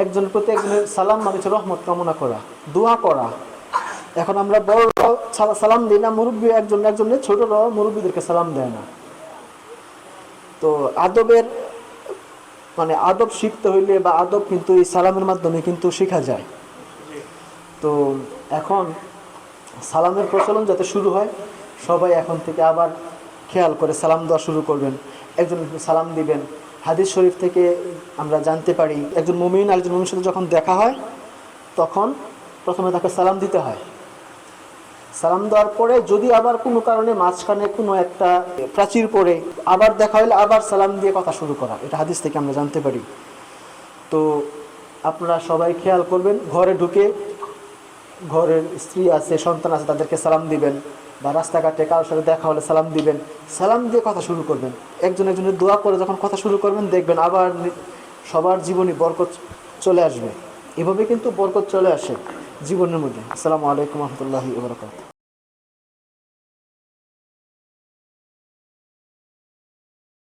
একজনের প্রতি একজনের সালাম মানে হচ্ছে রহমত কামনা করা, দোয়া করা। এখন আমরা বড় সালাম দিই না, মুরব্বী একজনের, ছোটরাও মুরব্বীদেরকে সালাম দেয় না। তো আদবের মানে আদব শিখতে হইলে বা আদব কিন্তু এই সালামের মাধ্যমে কিন্তু শেখা যায়। তো এখন সালামের প্রচলন যাতে শুরু হয়, সবাই এখন থেকে আবার খেয়াল করে সালাম দেওয়া শুরু করবেন, একজন সালাম দিবেন। হাদিস শরীফ থেকে আমরা জানতে পারি, একজন মুমিন আরেকজন মুমিনের সাথে যখন দেখা হয় তখন প্রথমে তাকে সালাম দিতে হয়। সালাম দেওয়ার পরে যদি আবার কোনো কারণে মাঝখানে কোনো একটা প্রাচীর পড়ে আবার দেখা হলে আবার সালাম দিয়ে কথা শুরু করা, এটা হাদিস থেকে আমরা জানতে পারি। তো আপনারা সবাই খেয়াল করবেন, ঘরে ঢুকে ঘরের স্ত্রী আছে, সন্তান আছে, তাদেরকে সালাম দিবেন, বা রাস্তাঘাটে কারোর সাথে দেখা হলে সালাম দিবেন। সালাম দিয়ে কথা শুরু করবেন, একজন একজনের দোয়া করে যখন কথা শুরু করবেন দেখবেন আবার সবার জীবনে বরকত চলে আসবে। এভাবে কিন্তু বরকত চলে আসে জীবনের মধ্যে। আসসালামু আলাইকুম রহমতুল্লাহি ওয়া বারাকাতুহু।